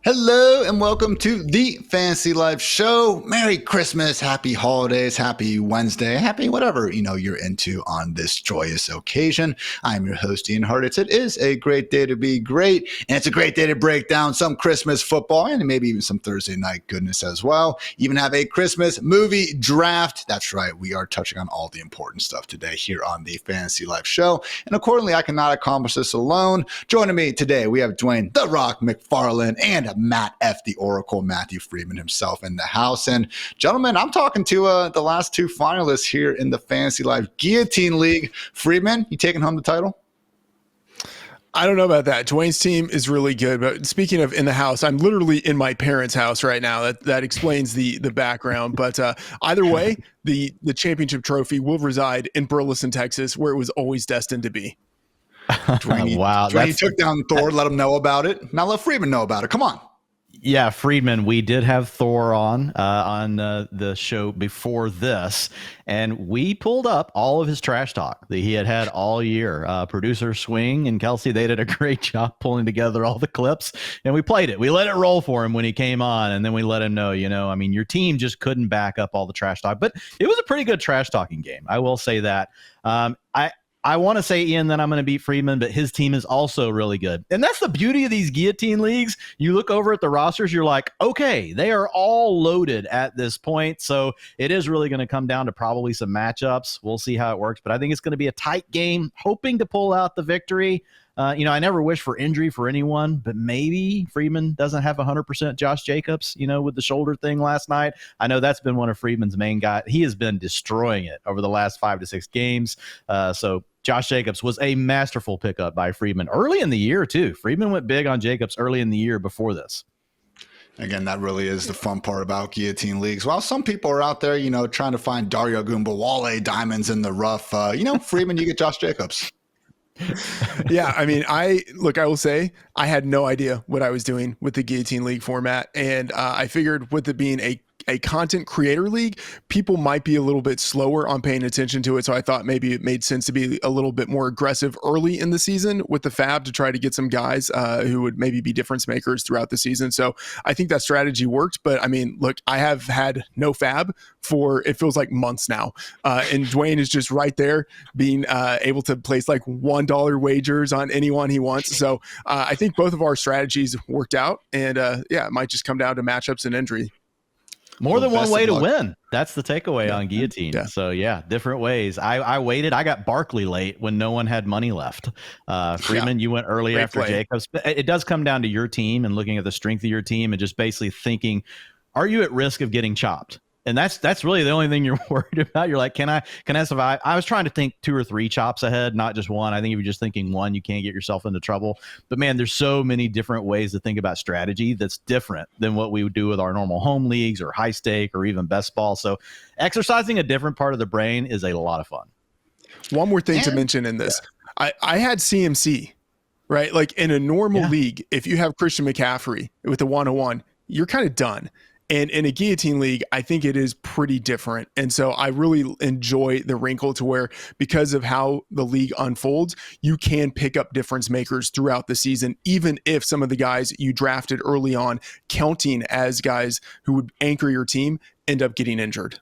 Hello and welcome to the Fantasy Life Show. Merry Christmas, happy holidays, happy Wednesday, happy whatever you're into on this joyous occasion. I'm your host Ian Hartitz. It is a great day to be great, and it's a great day to break down some Christmas football and maybe even some Thursday night goodness as well. Even have a Christmas movie draft. That's right, we are touching on all the important stuff today here on the Fantasy Life Show, and accordingly, I cannot accomplish this alone. Joining me today, we have Dwain, The Rock McFarland, and Matt F. the Oracle, Matthew Freedman himself in the house. And gentlemen, I'm talking to the last two finalists here in the Fantasy Life Guillotine League. Freedman, you taking home the title? I don't know about that. Dwain's team is really good, but speaking of in the house, I'm literally in my parents' house right now. That explains the background. But either way, the championship trophy will reside in Burleson, Texas, where it was always destined to be. Dwain, Wow. Dwain took down Thor, let him know about it. Now let Freedman know about it. Come on. Yeah, Freedman, we did have Thor on the show before this, and we pulled up all of his trash talk that he had all year. Producer Swing and Kelsey, they did a great job pulling together all the clips, and we played it. We let it roll for him when he came on, and then we let him know, your team just couldn't back up all the trash talk, but it was a pretty good trash talking game. I will say that. I want to say, Ian, that I'm going to beat Freedman, but his team is also really good. And that's the beauty of these guillotine leagues. You look over at the rosters, you're like, okay, they are all loaded at this point. So it is really going to come down to probably some matchups. We'll see how it works, but I think it's going to be a tight game, hoping to pull out the victory. I never wish for injury for anyone, but maybe Freedman doesn't have 100% Josh Jacobs, with the shoulder thing last night. I know that's been one of Freedman's main guys. He has been destroying it over the last 5 to 6 games. So Josh Jacobs was a masterful pickup by Freedman early in the year, too. Freedman went big on Jacobs early in the year before this. Again, that really is the fun part about guillotine leagues. While some people are out there, trying to find Dario Gumbawale diamonds in the rough, Freedman, you get Josh Jacobs. Yeah, I will say I had no idea what I was doing with the Guillotine League format, and I figured with it being a content creator league, people might be a little bit slower on paying attention to it. So I thought maybe it made sense to be a little bit more aggressive early in the season with the fab to try to get some guys who would maybe be difference makers throughout the season. So I think that strategy worked. But I have had no fab for it feels like months now. And Dwain is just right there being able to place like $1 wagers on anyone he wants. So I think both of our strategies worked out. And it might just come down to matchups and injury. More than one way to win. That's the takeaway on Guillotine. Yeah. So, different ways. I waited. I got Barkley late when no one had money left. Freeman, you went early after play. Jacobs. But it does come down to your team and looking at the strength of your team and just basically thinking, are you at risk of getting chopped? And that's really the only thing you're worried about. You're like, can I survive? I was trying to think 2 or 3 chops ahead, not just one. I think if you're just thinking one, you can't get yourself into trouble. But man, there's so many different ways to think about strategy that's different than what we would do with our normal home leagues or high stake or even best ball. So exercising a different part of the brain is a lot of fun. One more thing to mention in this. Yeah. I had CMC, right? Like in a normal league, if you have Christian McCaffrey with the 101, you're kind of done. And in a guillotine league, I think it is pretty different. And so I really enjoy the wrinkle to where because of how the league unfolds, you can pick up difference makers throughout the season, even if some of the guys you drafted early on, counting as guys who would anchor your team, end up getting injured.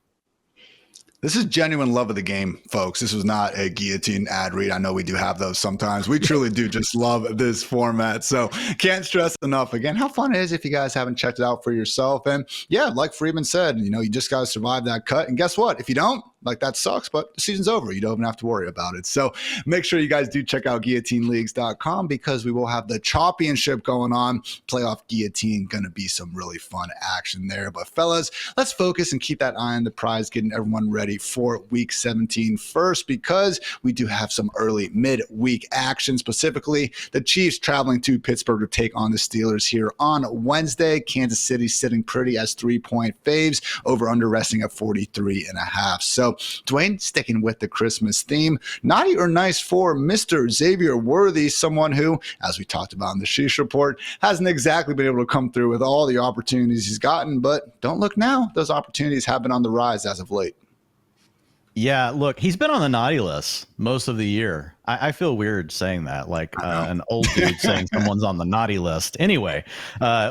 This is genuine love of the game, folks. This was not a guillotine ad read. I know we do have those sometimes. We truly do just love this format. So can't stress enough again how fun it is if you guys haven't checked it out for yourself. And like Freeman said, you just got to survive that cut. And guess what? If you don't, that sucks, but the season's over. You don't even have to worry about it. So make sure you guys do check out guillotineleagues.com because we will have the championship going on. Playoff guillotine, going to be some really fun action there. But fellas, let's focus and keep that eye on the prize, getting everyone ready for week 17 first, because we do have some early mid-week action, specifically the Chiefs traveling to Pittsburgh to take on the Steelers here on Wednesday. Kansas City sitting pretty as 3-point faves, over under resting at 43.5. So Dwain, sticking with the Christmas theme, naughty or nice for Mr. Xavier Worthy, someone who, as we talked about in the Sheesh Report, hasn't exactly been able to come through with all the opportunities he's gotten, but don't look now. Those opportunities have been on the rise as of late. Yeah, look, he's been on the naughty list most of the year. I feel weird saying that, like an old dude saying someone's on the naughty list. Anyway,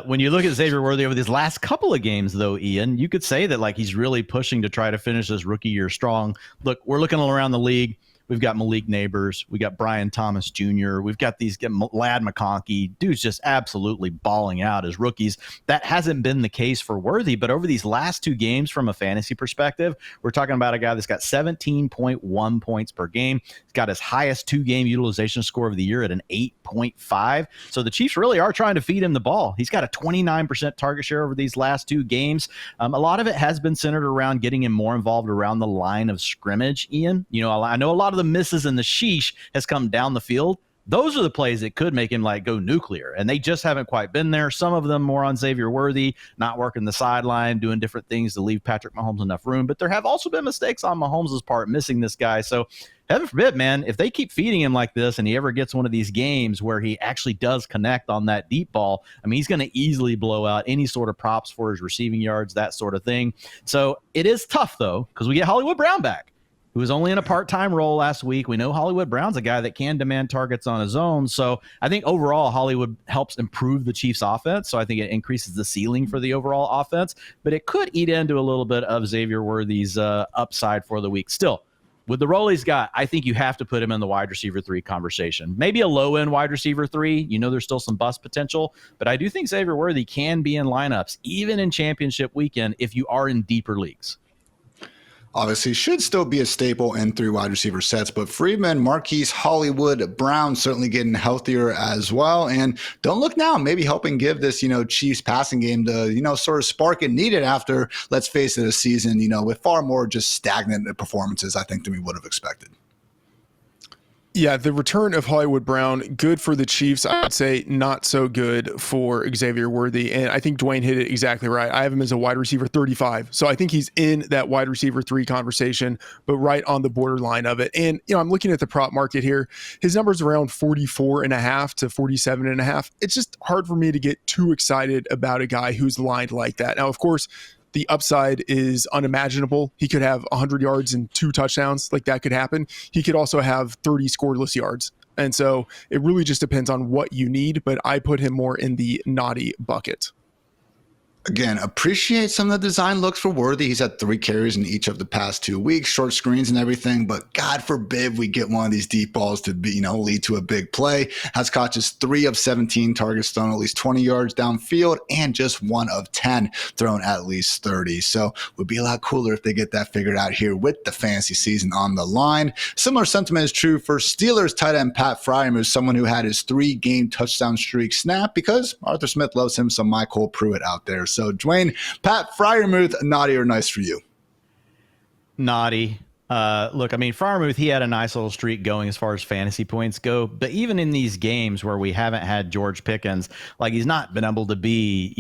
when you look at Xavier Worthy over these last couple of games, though, Ian, you could say that like he's really pushing to try to finish this rookie year strong. Look, we're looking around the league. We've got Malik Neighbors. We got Brian Thomas Jr. We've got these Lad McConkey. Dudes just absolutely balling out as rookies. That hasn't been the case for Worthy, but over these last two games from a fantasy perspective, we're talking about a guy that's got 17.1 points per game. He's got his highest two-game utilization score of the year at an 8.5. So the Chiefs really are trying to feed him the ball. He's got a 29% target share over these last two games. A lot of it has been centered around getting him more involved around the line of scrimmage, Ian. You know, I know a lot of the misses and the sheesh has come down the field. Those are the plays that could make him like go nuclear, and they just haven't quite been there. Some of them more on Xavier Worthy, not working the sideline, doing different things to leave Patrick Mahomes enough room. But there have also been mistakes on Mahomes' part, missing this guy. So heaven forbid, man, if they keep feeding him like this and he ever gets one of these games where he actually does connect on that deep ball, I mean, he's going to easily blow out any sort of props for his receiving yards, that sort of thing. So it is tough, though, because we get Hollywood Brown back, who was only in a part-time role last week. We know Hollywood Brown's a guy that can demand targets on his own. So I think overall Hollywood helps improve the Chiefs' offense. So I think it increases the ceiling for the overall offense, but it could eat into a little bit of Xavier Worthy's upside for the week. Still, with the role he's got, I think you have to put him in the wide receiver 3 conversation. Maybe a low-end wide receiver 3. You know, there's still some bust potential, but I do think Xavier Worthy can be in lineups, even in championship weekend, if you are in deeper leagues. Obviously, should still be a staple in 3 wide receiver sets, but Freedman, Marquise, Hollywood, Brown certainly getting healthier as well. And don't look now, maybe helping give this, Chiefs passing game the, sort of spark it needed after, let's face it, a season, with far more just stagnant performances, I think, than we would have expected. Yeah, the return of Hollywood Brown, good for the Chiefs. I would say not so good for Xavier Worthy. And I think Dwain hit it exactly right. I have him as a wide receiver 35. So I think he's in that wide receiver 3 conversation, but right on the borderline of it. And, I'm looking at the prop market here. His number's around 44.5 to 47.5. It's just hard for me to get too excited about a guy who's lined like that. Now, of course, the upside is unimaginable. He could have 100 yards and 2 touchdowns. Like that could happen. He could also have 30 scoreless yards. And so it really just depends on what you need, but I put him more in the naughty bucket. Again, appreciate some of the design looks for Worthy. He's had 3 carries in each of the past 2 weeks, short screens and everything, but God forbid we get one of these deep balls to be, lead to a big play. Has caught just 3 of 17 targets thrown at least 20 yards downfield and just 1 of 10 thrown at least 30. So it would be a lot cooler if they get that figured out here with the fantasy season on the line. Similar sentiment is true for Steelers tight end Pat Freiermuth, someone who had his 3-game touchdown streak snap because Arthur Smith loves him some Michael Pruitt out there. So, Dwain, Pat Freiermuth, naughty or nice for you? Naughty. Look, I mean, Freiermuth, he had a nice little streak going as far as fantasy points go. But even in these games where we haven't had George Pickens, like he's not been able to be,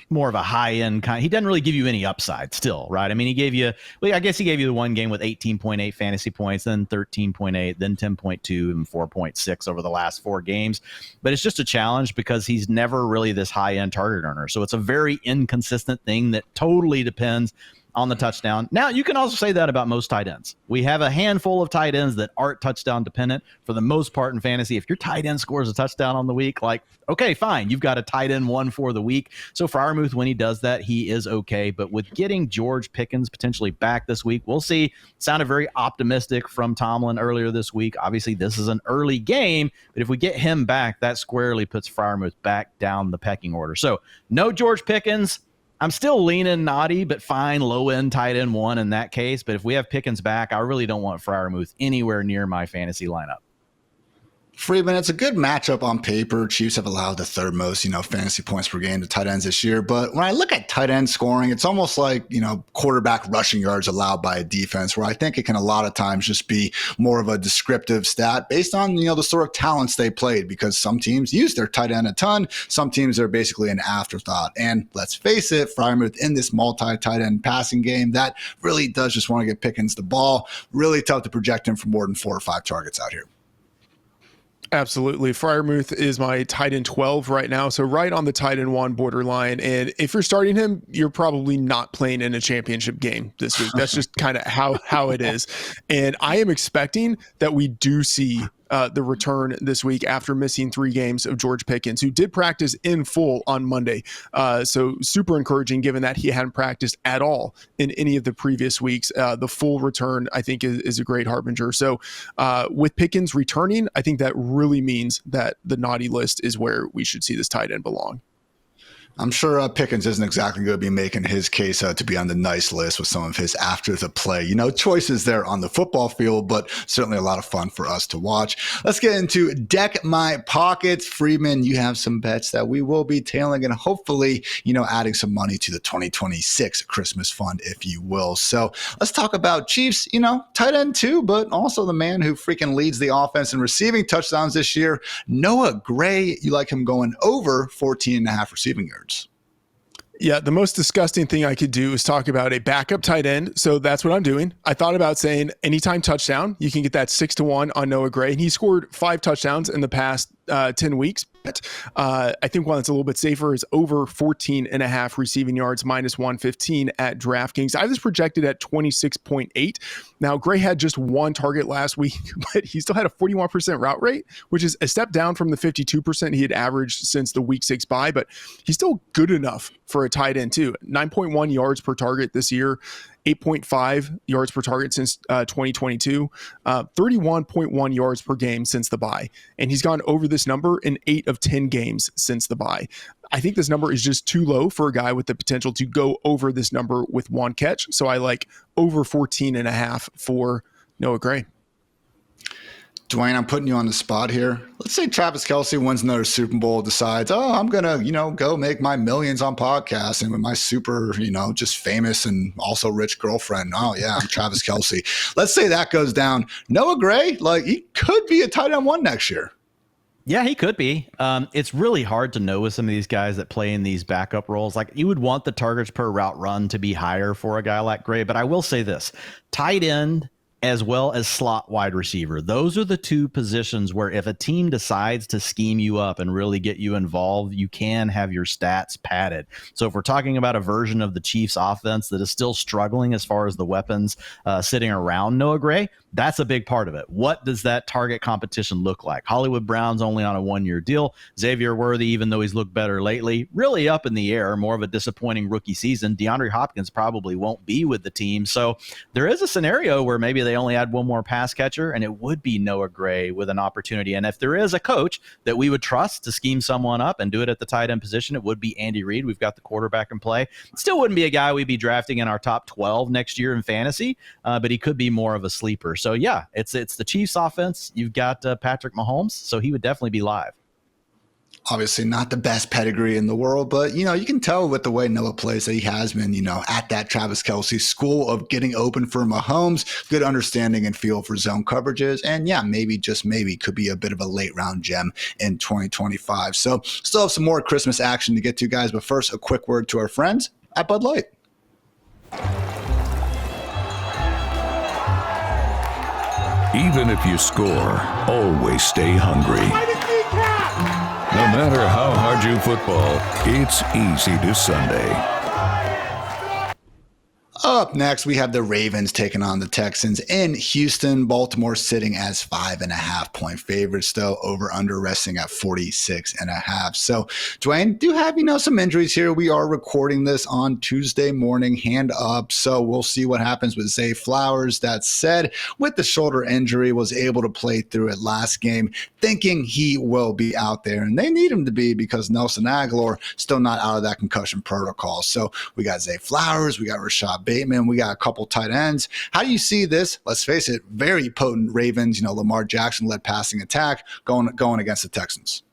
more of a high-end kind. He doesn't really give you any upside still, right? I mean, he gave you, I guess he gave you the one game with 18.8 fantasy points, then 13.8, then 10.2, and 4.6 over the last 4 games. But it's just a challenge because he's never really this high-end target earner. So it's a very inconsistent thing that totally depends on the touchdown. Now, you can also say that about most tight ends. We have a handful of tight ends that aren't touchdown dependent for the most part in fantasy. If your tight end scores a touchdown on the week, like, okay, fine, you've got a tight end 1 for the week. So Freiermuth, when he does that, he is okay. But with getting George Pickens potentially back this week, we'll see. Sounded very optimistic from Tomlin earlier this week. Obviously, this is an early game, but if we get him back, that squarely puts Freiermuth back down the pecking order. So no George Pickens. I'm still leaning naughty, but fine, low-end tight end 1 in that case. But if we have Pickens back, I really don't want Freiermuth anywhere near my fantasy lineup. Freedman, it's a good matchup on paper. Chiefs have allowed the 3rd most, fantasy points per game to tight ends this year. But when I look at tight end scoring, it's almost like, quarterback rushing yards allowed by a defense, where I think it can a lot of times just be more of a descriptive stat based on, the sort of talents they played, because some teams use their tight end a ton. Some teams are basically an afterthought. And let's face it, Freiermuth in this multi-tight end passing game, that really does just want to get Pickens the ball. Really tough to project him for more than 4 or 5 targets out here. Absolutely. Freiermuth is my tight end 12 right now. So right on the tight end 1 borderline. And if you're starting him, you're probably not playing in a championship game this week. That's just kind of how it is. And I am expecting that we do see the return this week after missing 3 games of George Pickens, who did practice in full on Monday. So super encouraging given that he hadn't practiced at all in any of the previous weeks. The full return, I think, is a great harbinger. So with Pickens returning, I think that really means that the naughty list is where we should see this tight end belong. I'm sure Pickens isn't exactly going to be making his case to be on the nice list with some of his after the play, choices there on the football field, but certainly a lot of fun for us to watch. Let's get into Deck My Pockets. Freedman, you have some bets that we will be tailing and hopefully, adding some money to the 2026 Christmas fund, if you will. So let's talk about Chiefs, tight end too, but also the man who freaking leads the offense in receiving touchdowns this year, Noah Gray. You like him going over 14.5 receiving yards. Yeah, the most disgusting thing I could do is talk about a backup tight end. So that's what I'm doing. I thought about saying anytime touchdown, you can get that 6-1 on Noah Gray. And he scored 5 touchdowns in the past 10 weeks. But I think one that's a little bit safer is over 14.5 receiving yards, minus 115 at DraftKings. I was projected at 26.8. Now, Gray had just 1 target last week, but he still had a 41% route rate, which is a step down from the 52% he had averaged since the week 6 bye, but he's still good enough for a tight end too. 9.1 yards per target this year. 8.5 yards per target since 2022, 31.1 yards per game since the bye. And he's gone over this number in 8 of 10 games since the bye. I think this number is just too low for a guy with the potential to go over this number with 1 catch. So I like over 14.5 for Noah Gray. Dwain, I'm putting you on the spot here. Let's say Travis Kelce wins another Super Bowl, decides, I'm going to, go make my millions on podcasts and with my super, just famous and also rich girlfriend. Oh, yeah, I'm Travis Kelce. Let's say that goes down. Noah Gray, he could be a tight end 1 next year. Yeah, he could be. It's really hard to know with some of these guys that play in these backup roles. Like, you would want the targets per route run to be higher for a guy like Gray. But I will say this, tight end as well as slot wide receiver. Those are the 2 positions where if a team decides to scheme you up and really get you involved, you can have your stats padded. So if we're talking about a version of the Chiefs offense that is still struggling as far as the weapons sitting around Noah Gray, that's a big part of it. What does that target competition look like? Hollywood Brown's only on a 1-year deal. Xavier Worthy, even though he's looked better lately, really up in the air, more of a disappointing rookie season. DeAndre Hopkins probably won't be with the team. So there is a scenario where maybe they only add 1 more pass catcher, and it would be Noah Gray with an opportunity. And if there is a coach that we would trust to scheme someone up and do it at the tight end position, it would be Andy Reid. We've got the quarterback in play. Still wouldn't be a guy we'd be drafting in our top 12 next year in fantasy, but he could be more of a sleeper. So yeah, it's the Chiefs offense. You've got Patrick Mahomes, so he would definitely be live. Obviously not the best pedigree in the world, but, you can tell with the way Noah plays that he has been, at that Travis Kelce school of getting open for Mahomes, good understanding and feel for zone coverages. And yeah, maybe, just maybe, could be a bit of a late round gem in 2025. So still have some more Christmas action to get to, guys. But first, a quick word to our friends at Bud Light. Even if you score, always stay hungry. No matter how hard you football, it's easy to Sunday. Up next, we have the Ravens taking on the Texans in Houston. Baltimore sitting as 5.5-point favorites, though. Over under resting at 46.5. So, Dwain, do have, some injuries here. We are recording this on Tuesday morning, hand up. So we'll see what happens with Zay Flowers. That said, with the shoulder injury, was able to play through it last game, thinking he will be out there. And they need him to be because Nelson Aguilar still not out of that concussion protocol. So we got Zay Flowers, we got Rashad Bateman, we got a couple tight ends. How do you see this? Let's face it, very potent Ravens, Lamar Jackson led passing attack going against the Texans.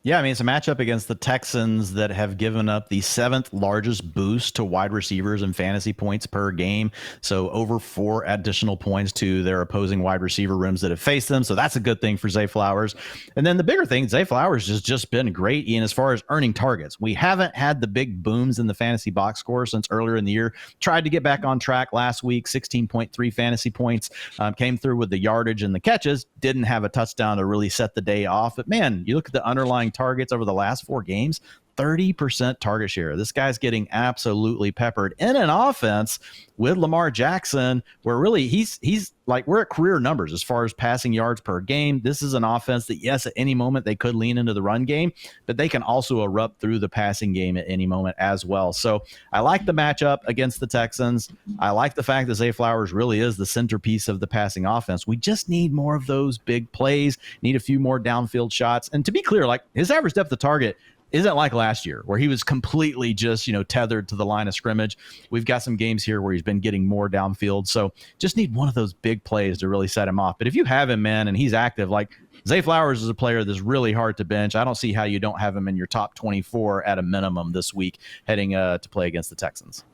Yeah, I mean, it's a matchup against the Texans that have given up the 7th largest boost to wide receivers and fantasy points per game. So over 4 additional points to their opposing wide receiver rooms that have faced them. So that's a good thing for Zay Flowers. And then the bigger thing, Zay Flowers has just been great, Ian, as far as earning targets. We haven't had the big booms in the fantasy box score since earlier in the year. Tried to get back on track last week, 16.3 fantasy points. Came through with the yardage and the catches. Didn't have a touchdown to really set the day off. But man, you look at the underlying targets over the last 4 games, 30% target share. This guy's getting absolutely peppered in an offense with Lamar Jackson, where really he's like, we're at career numbers as far as passing yards per game. This is an offense that, yes, at any moment they could lean into the run game, but they can also erupt through the passing game at any moment as well. So I like the matchup against the Texans. I like the fact that Zay Flowers really is the centerpiece of the passing offense. We just need more of those big plays, need a few more downfield shots. And to be clear, like, his average depth of target isn't like last year where he was completely just, tethered to the line of scrimmage. We've got some games here where he's been getting more downfield. So just need one of those big plays to really set him off. But if you have him, man, and he's active, like, Zay Flowers is a player that's really hard to bench. I don't see how you don't have him in your top 24 at a minimum this week heading to play against the Texans.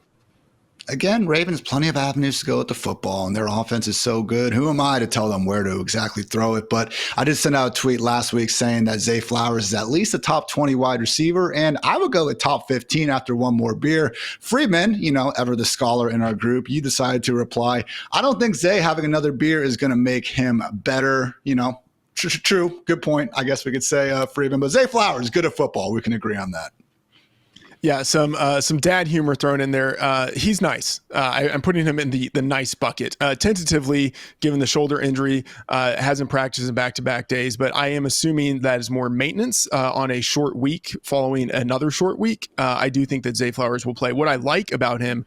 Again, Ravens, plenty of avenues to go with the football, and their offense is so good. Who am I to tell them where to exactly throw it? But I did send out a tweet last week saying that Zay Flowers is at least a top 20 wide receiver, and I would go with top 15 after one more beer. Freedman, ever the scholar in our group, you decided to reply, I don't think Zay having another beer is going to make him better, True. Good point. I guess we could say Freedman, but Zay Flowers, good at football. We can agree on that. Yeah, some dad humor thrown in there. He's nice. I'm putting him in the nice bucket. Tentatively, given the shoulder injury, hasn't practiced in back-to-back days, but I am assuming that is more maintenance on a short week following another short week. I do think that Zay Flowers will play. What I like about him,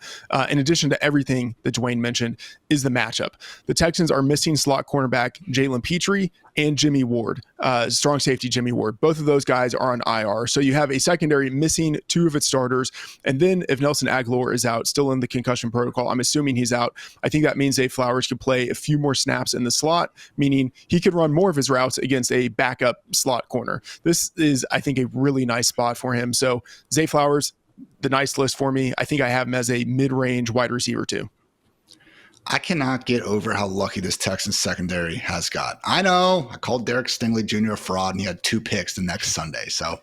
in addition to everything that Dwain mentioned, is the matchup. The Texans are missing slot cornerback Jalen Petrie and Jimmy Ward, strong safety Jimmy Ward. Both of those guys are on IR. So you have a secondary missing 2 of its starters. And then if Nelson Aguilar is out, still in the concussion protocol, I'm assuming he's out. I think that means Zay Flowers could play a few more snaps in the slot, meaning he could run more of his routes against a backup slot corner. This is, I think, a really nice spot for him. So Zay Flowers, the nice list for me. I think I have him as a mid-range wide receiver too. I cannot get over how lucky this Texans secondary has got. I know I called Derek Stingley Jr. a fraud, and he had 2 picks the next Sunday. So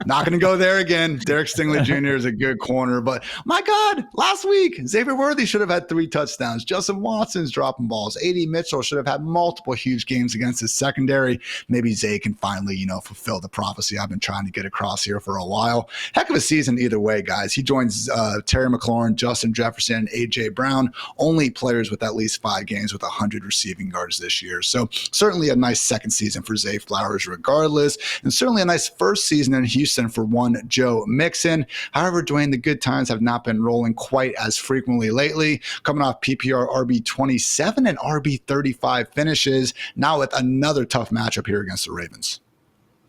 not going to go there again. Derek Stingley Jr. is a good corner. But my God, last week, Xavier Worthy should have had 3 touchdowns. Justin Watson's dropping balls. A.D. Mitchell should have had multiple huge games against his secondary. Maybe Zay can finally, fulfill the prophecy I've been trying to get across here for a while. Heck of a season either way, guys. He joins Terry McLaurin, Justin Jefferson, and A.J. Brown, only players with at least 5 games with 100 receiving yards this year. So certainly a nice second season for Zay Flowers regardless, and certainly a nice first season in Houston for one Joe Mixon. However, Dwain, the good times have not been rolling quite as frequently lately, coming off PPR RB27 and RB35 finishes, now with another tough matchup here against the Ravens.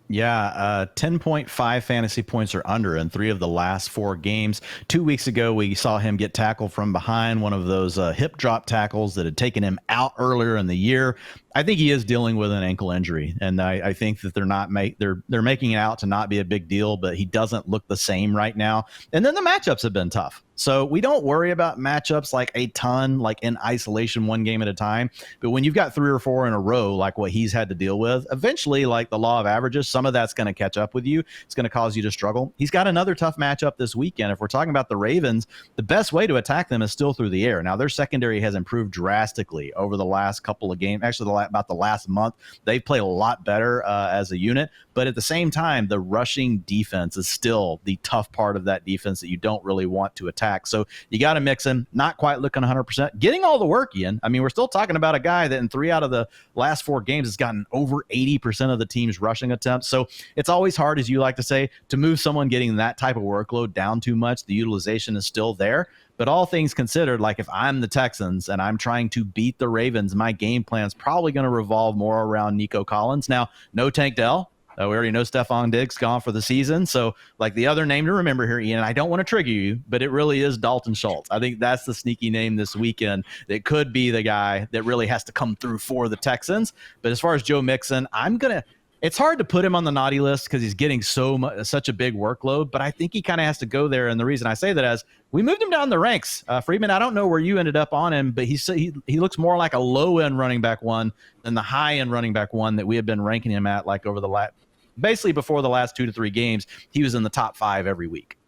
Yeah, 10.5 fantasy points or under in 3 of the last 4 games. 2 weeks ago, we saw him get tackled from behind, one of those hip drop tackles that had taken him out earlier in the year. I think he is dealing with an ankle injury, and I think that they're making it out to not be a big deal, but he doesn't look the same right now. And then the matchups have been tough. So we don't worry about matchups like a ton, like in isolation, one game at a time. But when you've got 3 or 4 in a row, like what he's had to deal with, eventually, like the law of averages, some of that's going to catch up with you. It's going to cause you to struggle. He's got another tough matchup this weekend. If we're talking about the Ravens, the best way to attack them is still through the air. Now, their secondary has improved drastically over the last couple of games. Actually, about the last month, they've played a lot better as a unit. But at the same time, the rushing defense is still the tough part of that defense that you don't really want to attack. So you got to mix him, not quite looking 100%, getting all the work in. I mean, we're still talking about a guy that in 3 out of the last 4 games has gotten over 80% of the team's rushing attempts. So it's always hard, as you like to say, to move someone getting that type of workload down too much. The utilization is still there. But all things considered, like if I'm the Texans and I'm trying to beat the Ravens, my game plan is probably going to revolve more around Nico Collins. Now, no Tank Dell. We already know Stephon Diggs gone for the season. So, like the other name to remember here, Ian, I don't want to trigger you, but it really is Dalton Schultz. I think that's the sneaky name this weekend that could be the guy that really has to come through for the Texans. But as far as Joe Mixon, I'm going to It's hard to put him on the naughty list because he's getting such a big workload, but I think he kind of has to go there. And the reason I say that is we moved him down the ranks. Freedman, I don't know where you ended up on him, but he looks more like a low-end running back one than the high-end running back one that we have been ranking him at, like over the basically before the last 2 to 3 games. He was in the top 5 every week.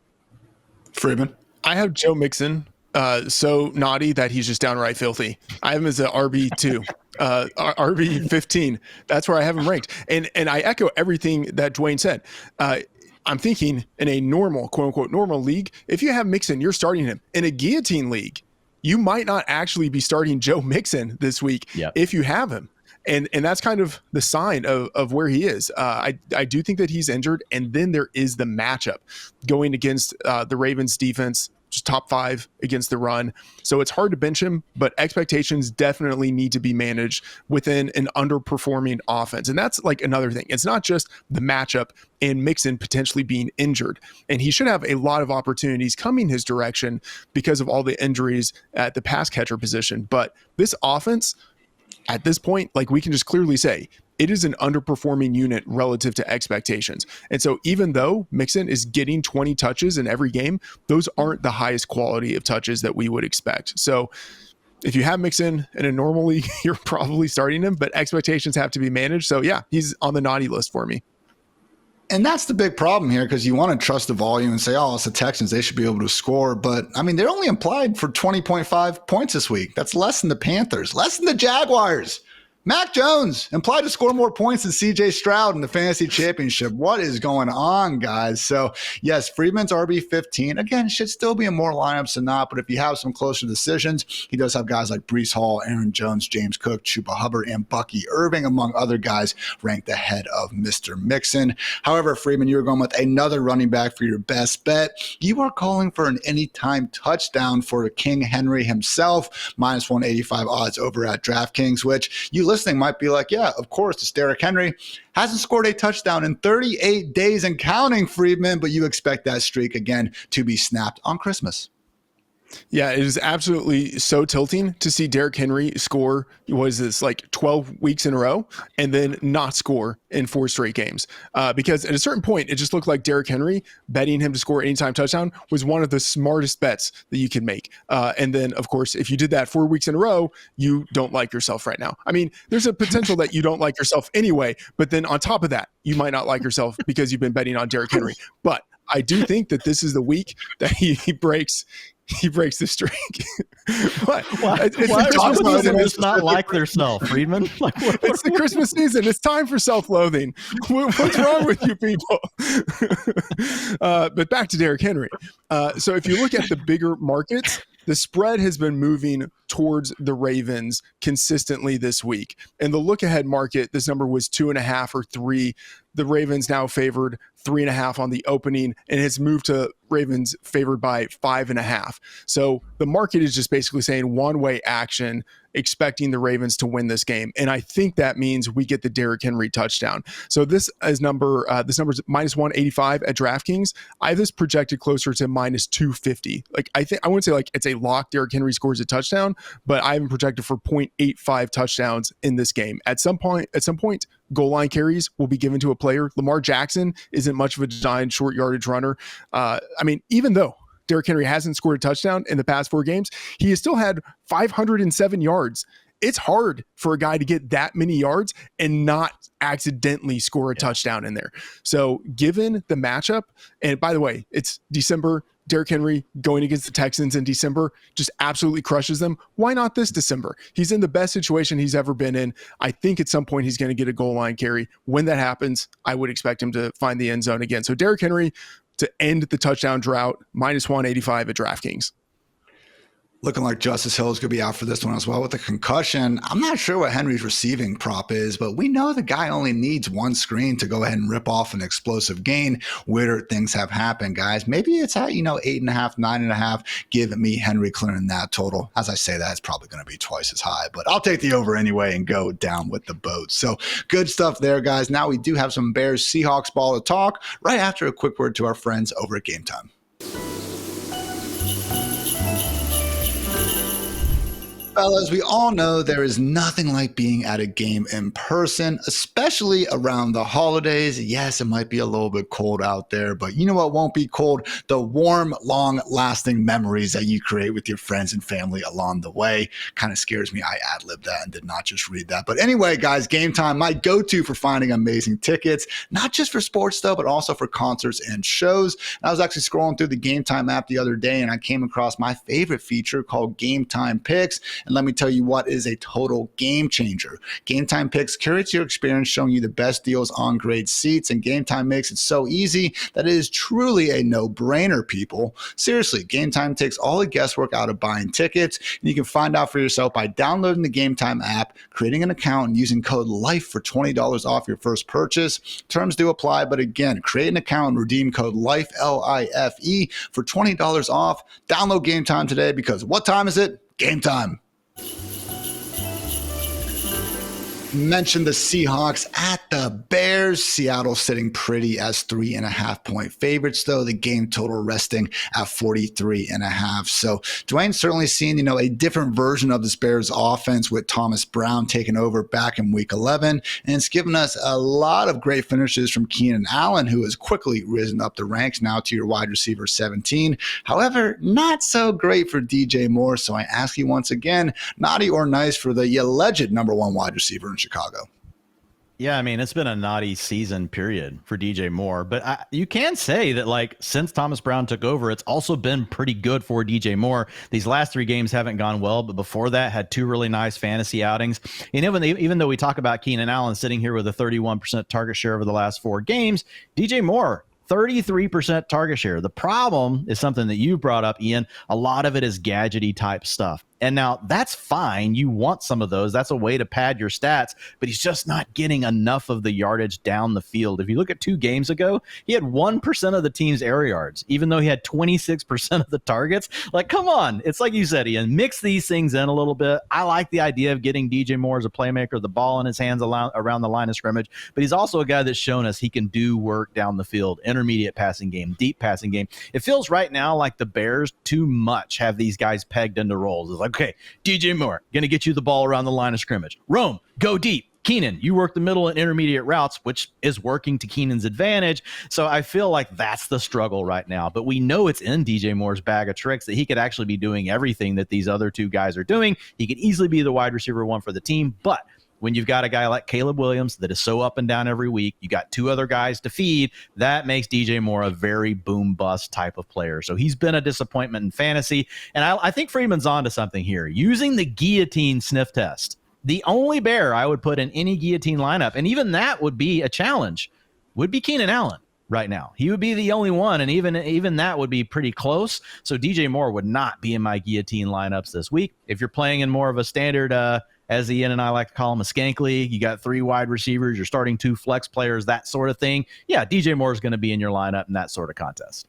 Freedman? I have Joe Mixon so naughty that he's just downright filthy. I have him as an RB2. RB 15. That's where I have him ranked. And I echo everything that Dwain said. I'm thinking in a normal, quote unquote, normal league, if you have Mixon, you're starting him. In a guillotine league, you might not actually be starting Joe Mixon this week if you have him. And that's kind of the sign of where he is. I do think that he's injured. And then there is the matchup going against the Ravens defense, just top 5 against the run. So it's hard to bench him, but expectations definitely need to be managed within an underperforming offense. And that's like another thing. It's not just the matchup and Mixon potentially being injured. And he should have a lot of opportunities coming his direction because of all the injuries at the pass catcher position. But this offense, at this point, like we can just clearly say, it is an underperforming unit relative to expectations. And so even though Mixon is getting 20 touches in every game, those aren't the highest quality of touches that we would expect. So if you have Mixon in a normal league, you're probably starting him, but expectations have to be managed. So yeah, he's on the naughty list for me. And that's the big problem here, because you want to trust the volume and say, oh, it's the Texans, they should be able to score. But, I mean, they're only implied for 20.5 points this week. That's less than the Panthers, less than the Jaguars. Mac Jones implied to score more points than CJ Stroud in the fantasy championship. What is going on, guys? So, yes, Freedman's RB15. Again, should still be in more lineups than not, but if you have some closer decisions, he does have guys like Breece Hall, Aaron Jones, James Cook, Chuba Hubbard, and Bucky Irving, among other guys ranked ahead of Mr. Mixon. However, Freedman, you're going with another running back for your best bet. You are calling for an anytime touchdown for King Henry himself, minus 185 odds over at DraftKings, which you listening might be like, yeah, of course, it's Derrick Henry. Hasn't scored a touchdown in 38 days and counting, Freedman, but you expect that streak again to be snapped on Christmas. Yeah, it is absolutely so tilting to see Derrick Henry score, what is this, like 12 weeks in a row, and then not score in 4 straight games. Because at a certain point, it just looked like Derrick Henry, betting him to score anytime touchdown was one of the smartest bets that you can make. And then, of course, if you did that 4 weeks in a row, you don't like yourself right now. I mean, there's a potential that you don't like yourself anyway, but then on top of that, you might not like yourself because you've been betting on Derrick Henry. But I do think that this is the week that he breaks the streak. What? Why would someone just not like their self, Freedman? It's the Christmas season. It's time for self-loathing. What's wrong with you people? But back to Derrick Henry. So if you look at the bigger markets, the spread has been moving towards the Ravens consistently this week. In the look-ahead market, this number was 2.5 or 3. The Ravens now favored 3.5 on the opening, and it's moved to Ravens favored by 5.5. So the market is just basically saying one-way action, expecting the Ravens to win this game. And I think that means we get the Derrick Henry touchdown. So this number's minus 185 at DraftKings. I have this projected closer to minus 250. Like I wouldn't say like it's a lock Derrick Henry scores a touchdown, but I have him projected for 0.85 touchdowns in this game. At some point, goal line carries will be given to a player. Lamar Jackson isn't much of a giant short yardage runner. I mean, even though Derrick Henry hasn't scored a touchdown in the past 4 games, he has still had 507 yards. It's hard for a guy to get that many yards and not accidentally score a touchdown in there. So given the matchup, and by the way, it's December, Derrick Henry going against the Texans in December just absolutely crushes them. Why not this December? He's in the best situation he's ever been in. I think at some point he's going to get a goal line carry. When that happens, I would expect him to find the end zone again. So Derrick Henry to end the touchdown drought, minus 185 at DraftKings. Looking like Justice Hill is going to be out for this one as well with a concussion. I'm not sure what Henry's receiving prop is, but we know the guy only needs one screen to go ahead and rip off an explosive gain. Weirder things have happened, guys. Maybe it's at, 8.5, 9.5. Give me Henry clearing that total. As I say that, it's probably going to be twice as high, but I'll take the over anyway and go down with the boat. So good stuff there, guys. Now we do have some Bears-Seahawks ball to talk right after a quick word to our friends over at Game Time. fellas, we all know there is nothing like being at a game in person, especially around the holidays. Yes, it might be a little bit cold out there, but you know what won't be cold? The warm, long-lasting memories that you create with your friends and family along the way. Kind of scares me. I ad-libbed that and did not just read that. But anyway, guys, Game Time, my go-to for finding amazing tickets, not just for sports though, but also for concerts and shows. And I was actually scrolling through the Game Time app the other day, and I came across my favorite feature called Game Time Picks. And let me tell you what is a total game changer. Game Time Picks curates your experience, showing you the best deals on great seats, and Game Time makes it so easy that it is truly a no-brainer, people. Seriously, Game Time takes all the guesswork out of buying tickets, and you can find out for yourself by downloading the Game Time app, creating an account, and using code LIFE for $20 off your first purchase. Terms do apply, but again, create an account and redeem code LIFE, L-I-F-E, for $20 off. Download Game Time today, because what time is it? Game time. Mentioned the Seahawks at the Bears. Seattle sitting pretty as 3.5-point favorites, though. The game total resting at 43.5. So Dwain's certainly seen, a different version of this Bears offense with Thomas Brown taking over back in week 11. And it's given us a lot of great finishes from Keenan Allen, who has quickly risen up the ranks now to your wide receiver 17. However, not so great for DJ Moore. So I ask you once again, naughty or nice for the alleged number one wide receiver in Chicago? Yeah, I mean, it's been a naughty season period for DJ Moore, but you can say that, since Thomas Brown took over, it's also been pretty good for DJ Moore. These last 3 games haven't gone well, but before that had 2 really nice fantasy outings. And even though we talk about Keenan Allen sitting here with a 31% target share over the last 4 games, DJ Moore, 33% target share. The problem is something that you brought up, Ian. A lot of it is gadgety type stuff. And now that's fine. You want some of those. That's a way to pad your stats, but he's just not getting enough of the yardage down the field. If you look at 2 games ago, he had 1% of the team's air yards, even though he had 26% of the targets. Come on. It's like you said, Ian, mix these things in a little bit. I like the idea of getting DJ Moore as a playmaker, the ball in his hands around the line of scrimmage, but he's also a guy that's shown us he can do work down the field, intermediate passing game, deep passing game. It feels right now like the Bears too much have these guys pegged into roles. It's like, okay, DJ Moore, going to get you the ball around the line of scrimmage. Rome, go deep. Keenan, you work the middle and intermediate routes, which is working to Keenan's advantage. So I feel like that's the struggle right now. But we know it's in DJ Moore's bag of tricks that he could actually be doing everything that these other 2 guys are doing. He could easily be the wide receiver 1 for the team, but when you've got a guy like Caleb Williams that is so up and down every week, you got 2 other guys to feed, that makes DJ Moore a very boom-bust type of player. So he's been a disappointment in fantasy. And I think Freedman's onto something here. Using the guillotine sniff test, the only Bear I would put in any guillotine lineup, and even that would be a challenge, would be Keenan Allen right now. He would be the only one, and even that would be pretty close. So DJ Moore would not be in my guillotine lineups this week. If you're playing in more of a standard as Ian and I like to call them, a skank league, you got 3 wide receivers, you're starting 2 flex players, that sort of thing. Yeah, DJ Moore is going to be in your lineup in that sort of contest.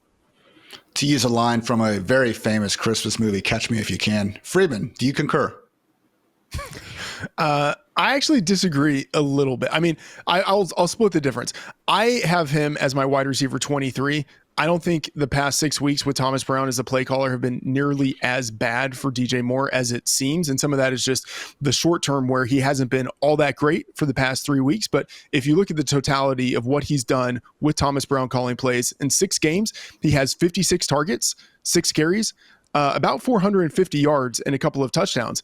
To use a line from a very famous Christmas movie, Catch Me If You Can, Freedman, do you concur? I actually disagree a little bit. I mean, I'll split the difference. I have him as my wide receiver 23. I don't think the past 6 weeks with Thomas Brown as a play caller have been nearly as bad for DJ Moore as it seems. And some of that is just the short term where he hasn't been all that great for the past 3 weeks. But if you look at the totality of what he's done with Thomas Brown calling plays in 6 games, he has 56 targets, 6 carries, about 450 yards and a couple of touchdowns.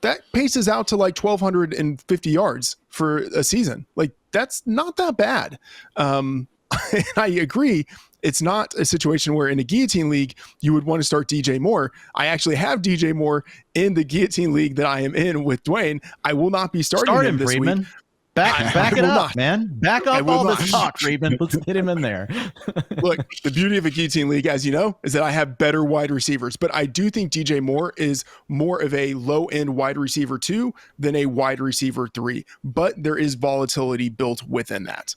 That paces out to 1,250 yards for a season. That's not that bad. And I agree. It's not a situation where in a guillotine league, you would want to start DJ Moore. I actually have DJ Moore in the guillotine league that I am in with Dwain. I will not be starting him this Freedman. week. Back it up, man. Back up all this talk, Freedman. Let's get him in there. Look, the beauty of a guillotine league, as you know, is that I have better wide receivers. But I do think DJ Moore is more of a low-end wide receiver 2 than a wide receiver 3. But there is volatility built within that.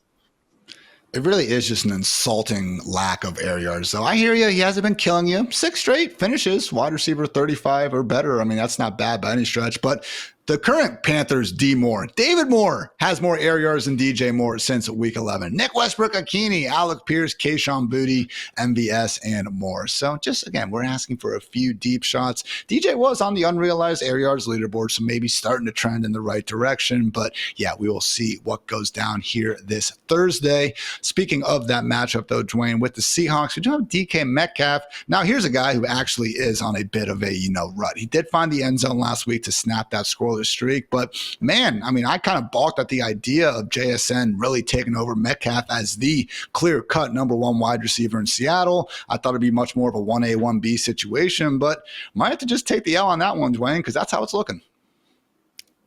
It really is just an insulting lack of air yards. So I hear you. He hasn't been killing you. 6 straight finishes, wide receiver 35 or better. I mean, that's not bad by any stretch. But the current Panthers D Moore. David Moore has more air yards than DJ Moore since week 11. Nick Westbrook-Akini, Alec Pierce, Kayshon Boutte, MVS, and more. So just, again, we're asking for a few deep shots. DJ was on the unrealized air yards leaderboard, so maybe starting to trend in the right direction. But yeah, we will see what goes down here this Thursday. Speaking of that matchup, though, Dwain, with the Seahawks, we do have DK Metcalf. Now, here's a guy who actually is on a bit of a, rut. He did find the end zone last week to snap that scoreless streak. But man, I mean, I kind of balked at the idea of JSN really taking over Metcalf as the clear-cut number one wide receiver in Seattle. I thought it'd be much more of a 1A, 1B situation, but might have to just take the L on that one, Dwain, because that's how it's looking.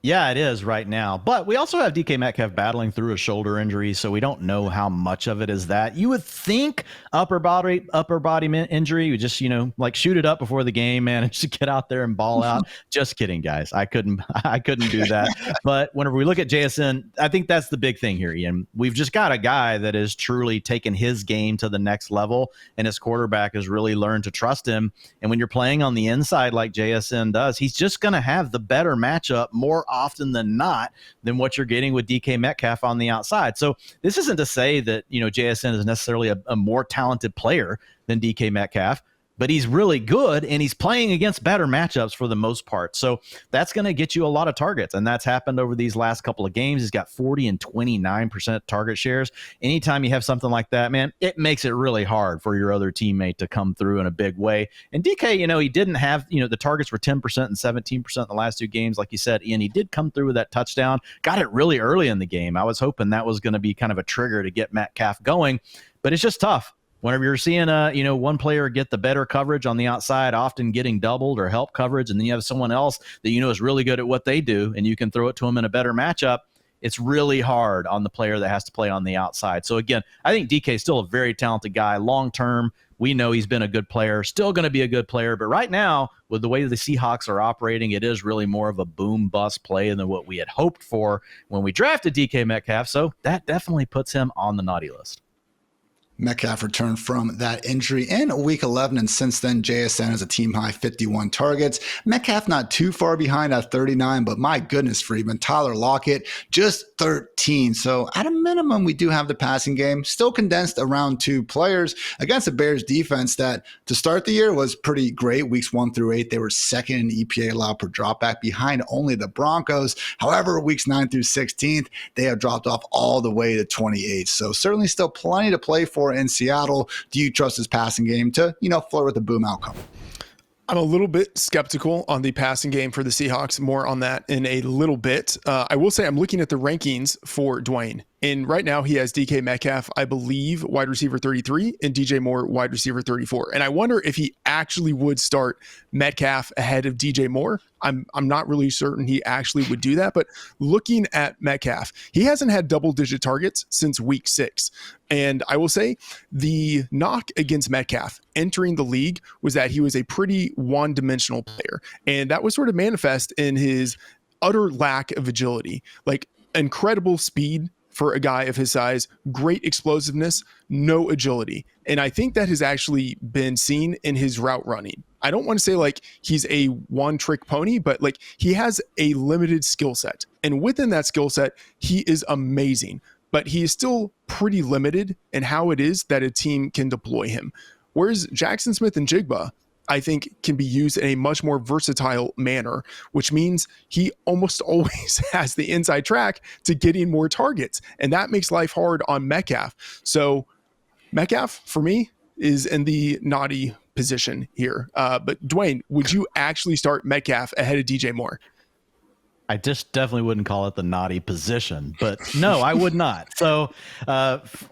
Yeah, it is right now. But we also have DK Metcalf battling through a shoulder injury, so we don't know how much of it is that. You would think upper body injury. You just, like shoot it up before the game, man, and just get out there and ball out. Just kidding, guys. I couldn't do that. But whenever we look at JSN, I think that's the big thing here, Ian. We've just got a guy that has truly taken his game to the next level, and his quarterback has really learned to trust him. And when you're playing on the inside like JSN does, he's just going to have the better matchup more often than not than what you're getting with DK Metcalf on the outside. So this isn't to say that, JSN is necessarily a more talented player than DK Metcalf, but he's really good and he's playing against better matchups for the most part. So that's going to get you a lot of targets. And that's happened over these last couple of games. He's got 40 and 29% target shares. Anytime you have something like that, man, it makes it really hard for your other teammate to come through in a big way. And DK, he didn't have, the targets were 10% and 17% in the last two games. Like you said, Ian, he did come through with that touchdown, got it really early in the game. I was hoping that was going to be kind of a trigger to get Metcalf going, but it's just tough. Whenever you're seeing one player get the better coverage on the outside, often getting doubled or help coverage, and then you have someone else that is really good at what they do, and you can throw it to them in a better matchup, it's really hard on the player that has to play on the outside. So again, I think DK is still a very talented guy. Long term, we know he's been a good player, still going to be a good player, but right now, with the way the Seahawks are operating, it is really more of a boom-bust play than what we had hoped for when we drafted DK Metcalf, so that definitely puts him on the naughty list. Metcalf returned from that injury in week 11, and since then, JSN has a team-high 51 targets. Metcalf not too far behind at 39, but my goodness, Freedman, Tyler Lockett, just 13. So at a minimum, we do have the passing game, still condensed around two players against the Bears defense that, to start the year, was pretty great. Weeks 1 through 8, they were second in EPA allowed per dropback, behind only the Broncos. However, weeks 9 through 16, they have dropped off all the way to 28. So certainly still plenty to play for in Seattle. Do you trust his passing game to, flirt with a boom outcome? I'm a little bit skeptical on the passing game for the Seahawks. More on that in a little bit. I will say I'm looking at the rankings for Dwain. And right now he has DK Metcalf, I believe, wide receiver 33, and DJ Moore, wide receiver 34. And I wonder if he actually would start Metcalf ahead of DJ Moore. I'm not really certain he actually would do that. But looking at Metcalf, he hasn't had double-digit targets since week 6. And I will say the knock against Metcalf entering the league was that he was a pretty one-dimensional player. And that was sort of manifest in his utter lack of agility, like incredible speed for a guy of his size, great explosiveness, no agility. And I think that has actually been seen in his route running. I don't want to say like he's a one-trick pony, but like he has a limited skill set. And within that skill set, he is amazing, but he is still pretty limited in how it is that a team can deploy him. Whereas Jackson Smith and Jigba, I think, can be used in a much more versatile manner, which means he almost always has the inside track to getting more targets. And that makes life hard on Metcalf. So Metcalf, for me, is in the naughty position here. But Dwain, would you actually start Metcalf ahead of DJ Moore? I just definitely wouldn't call it the naughty position, but no, I would not. So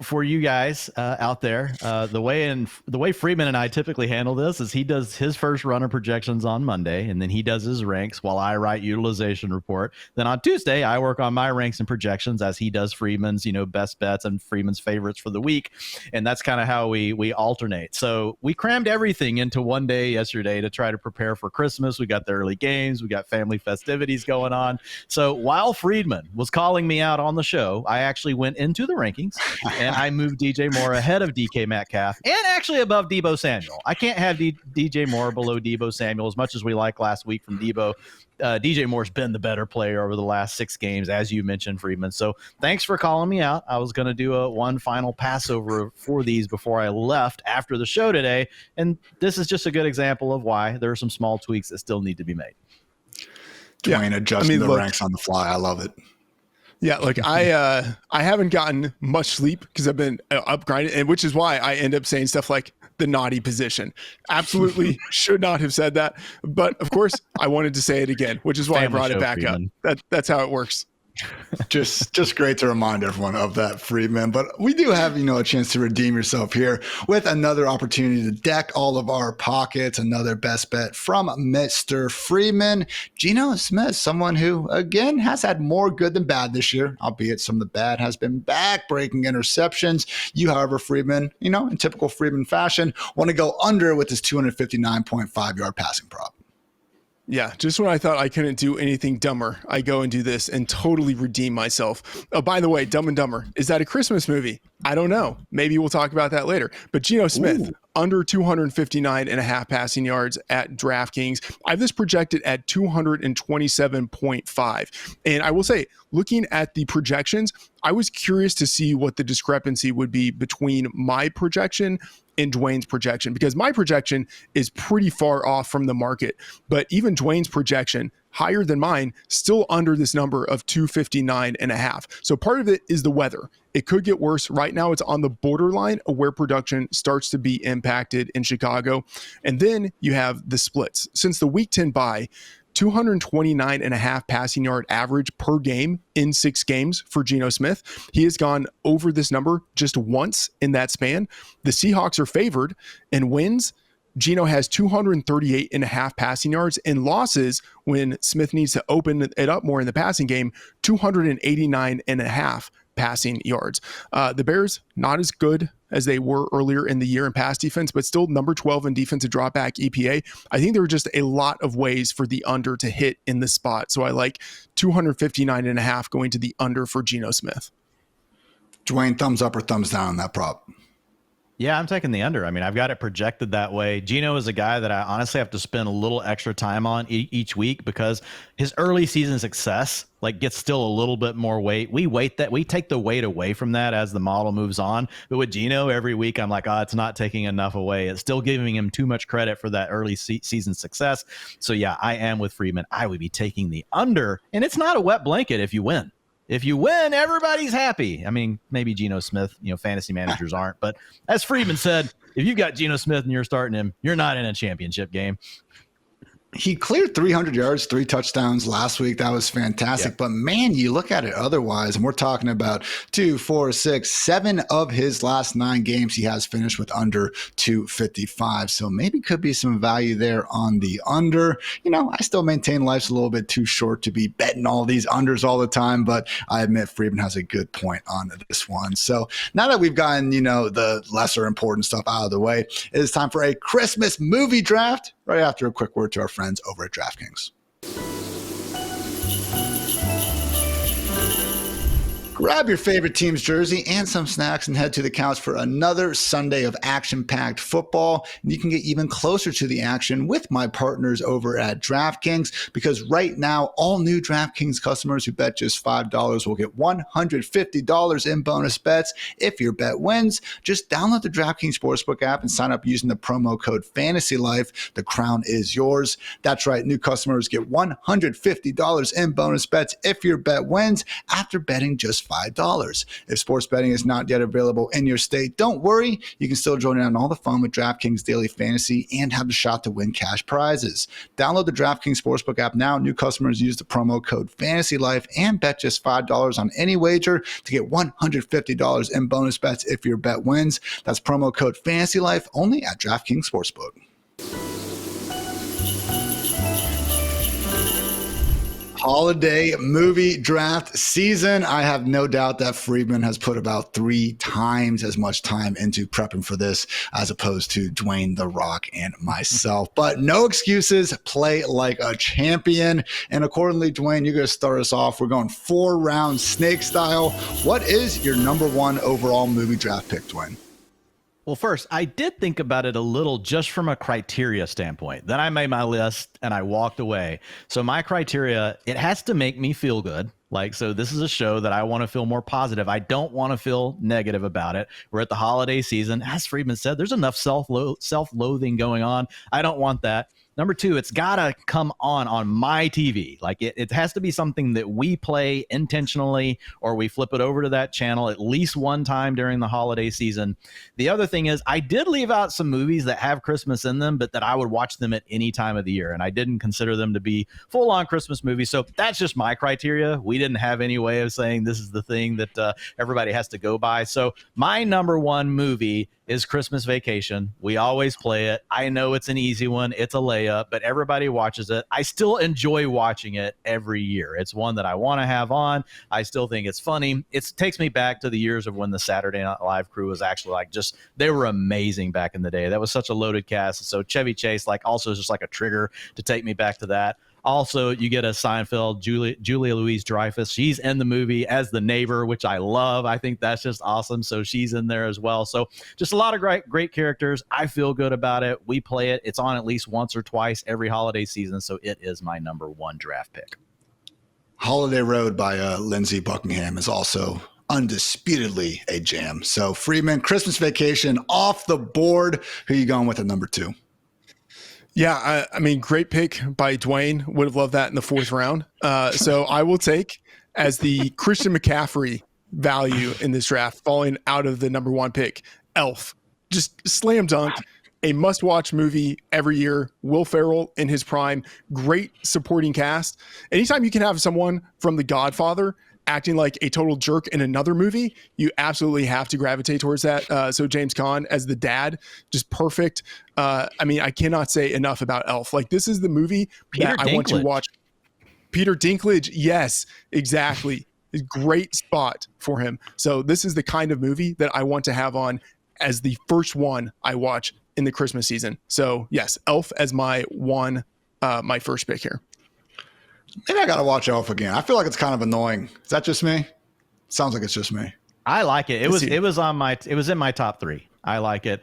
for you guys out there, the way Freedman and I typically handle this is he does his first runner projections on Monday, and then he does his ranks while I write utilization report. Then on Tuesday, I work on my ranks and projections as he does Freedman's, best bets and Freedman's favorites for the week. And that's kind of how we alternate. So we crammed everything into one day yesterday to try to prepare for Christmas. We got the early games, we got family festivities going on. on. So while Freedman was calling me out on the show, I actually went into the rankings and I moved DJ Moore ahead of DK Metcalf and actually above Deebo Samuel. I can't have DJ Moore below Deebo Samuel as much as we like last week from Deebo. DJ Moore's been the better player over the last 6 games, as you mentioned, Freedman. So thanks for calling me out. I was going to do one final passover for these before I left after the show today. And this is just a good example of why there are some small tweaks that still need to be made. Dwain adjusting the ranks on the fly. I love it. Yeah, look, I haven't gotten much sleep because I've been up grinding, and which is why I end up saying stuff like the naughty position. Absolutely should not have said that, but of course I wanted to say it again, which is why I brought it back up. That's how it works. Just great to remind everyone of that, Freedman. But we do have, a chance to redeem yourself here with another opportunity to deck all of our pockets. Another best bet from Mr. Freedman. Geno Smith, someone who, again, has had more good than bad this year, albeit some of the bad has been back-breaking interceptions. You, however, Freedman, in typical Freedman fashion, want to go under with his 259.5-yard passing prop. Yeah, just when I thought I couldn't do anything dumber, I go and do this and totally redeem myself. Oh, by the way, Dumb and Dumber, is that a Christmas movie? I don't know. Maybe we'll talk about that later. But Geno Smith, under 259.5 passing yards at DraftKings. I have this projected at 227.5. And I will say, looking at the projections, I was curious to see what the discrepancy would be between my projection and Dwain's projection, because my projection is pretty far off from the market, but even Dwain's projection, higher than mine, still under this number of 259.5. So part of it is the weather. It could get worse. Right now, it's on the borderline of where production starts to be impacted in Chicago. And then you have the splits. Since the Week 10 bye, 229.5 passing yard average per game in 6 games for Geno Smith. He has gone over this number just once in that span. The Seahawks are favored in wins. Geno has 238.5 passing yards. In losses, when Smith needs to open it up more in the passing game, 289.5 passing yards. The Bears, not as good as they were earlier in the year in pass defense, but still number 12 in defensive dropback EPA. I think there were just a lot of ways for the under to hit in the spot. So I like 259.5 going to the under for Geno Smith. Dwain, thumbs up or thumbs down on that prop? Yeah, I'm taking the under. I mean, I've got it projected that way. Geno is a guy that I honestly have to spend a little extra time on each week because his early season success gets still a little bit more weight. We take the weight away from that as the model moves on. But with Geno, every week I'm like, it's not taking enough away. It's still giving him too much credit for that early season success. So yeah, I am with Freedman. I would be taking the under, and it's not a wet blanket if you win. If you win, everybody's happy. I mean, maybe Geno Smith, fantasy managers aren't. But as Freedman said, if you've got Geno Smith and you're starting him, you're not in a championship game. He cleared 300 yards, 3 touchdowns last week. That was fantastic. Yeah. But man, you look at it otherwise, and we're talking about 2, 4, 6, 7 of his last 9 games he has finished with under 255. So maybe could be some value there on the under. I still maintain life's a little bit too short to be betting all these unders all the time, but I admit Freedman has a good point on this one. So now that we've gotten, the lesser important stuff out of the way, it is time for a Christmas movie draft right after a quick word to our friends over at DraftKings. Grab your favorite team's jersey and some snacks and head to the couch for another Sunday of action-packed football. And you can get even closer to the action with my partners over at DraftKings, because right now, all new DraftKings customers who bet just $5 will get $150 in bonus bets if your bet wins. Just download the DraftKings Sportsbook app and sign up using the promo code FantasyLife. The crown is yours. That's right, new customers get $150 in bonus bets if your bet wins after betting just $5. If sports betting is not yet available in your state, don't worry. You can still join in on all the fun with DraftKings Daily Fantasy and have a shot to win cash prizes. Download the DraftKings Sportsbook app now. New customers use the promo code FantasyLife and bet just $5 on any wager to get $150 in bonus bets if your bet wins. That's promo code FantasyLife only at DraftKings Sportsbook. Holiday movie draft season. I have no doubt that Freedman has put about 3 times as much time into prepping for this as opposed to Dwayne The Rock and myself. But no excuses. Play like a champion. And accordingly, Dwayne, you're going to start us off. We're going 4-round snake style. What is your number 1 overall movie draft pick, Dwayne? Well, first, I did think about it a little just from a criteria standpoint. Then I made my list and I walked away. So my criteria, it has to make me feel good. So this is a show that I want to feel more positive. I don't want to feel negative about it. We're at the holiday season. As Freedman said, there's enough self-loathing going on. I don't want that. Number 2, it's got to come on my TV. It has to be something that we play intentionally, or we flip it over to that channel at least one time during the holiday season. The other thing is I did leave out some movies that have Christmas in them, but that I would watch them at any time of the year. And I didn't consider them to be full-on Christmas movies. So that's just my criteria. We didn't have any way of saying this is the thing that everybody has to go by. So my number 1 movie is Christmas Vacation. We always play it. I know it's an easy one. It's a layup, but everybody watches it. I still enjoy watching it every year. It's one that I want to have on. I still think it's funny. It takes me back to the years of when the Saturday Night Live crew was actually they were amazing back in the day. That was such a loaded cast. So Chevy Chase also is just like a trigger to take me back to that. Also, you get a Seinfeld, Julia Louis-Dreyfus. She's in the movie as the neighbor, which I love. I think that's just awesome. So she's in there as well. So just a lot of great characters. I feel good about it. We play it. It's on at least once or twice every holiday season. So it is my number 1 draft pick. Holiday Road by Lindsey Buckingham is also undisputedly a jam. So Freedman, Christmas Vacation off the board. Who are you going with at number 2? Yeah, I mean, great pick by Dwain. Would have loved that in the 4th round. So I will take as the Christian McCaffrey value in this draft, falling out of the number 1 pick, Elf. Just slam dunk, a must-watch movie every year. Will Ferrell in his prime, great supporting cast. Anytime you can have someone from The Godfather acting like a total jerk in another movie, you absolutely have to gravitate towards that. So James Caan as the dad, just perfect. I mean, I cannot say enough about Elf. This is the movie that I want to watch. Peter Dinklage, yes, exactly. Great spot for him. So this is the kind of movie that I want to have on as the first one I watch in the Christmas season. So yes, Elf as my first pick here. Maybe I got to watch Elf again. I feel like it's kind of annoying. Is that just me? Sounds like it's just me. I like it. It was in my top 3. I like it.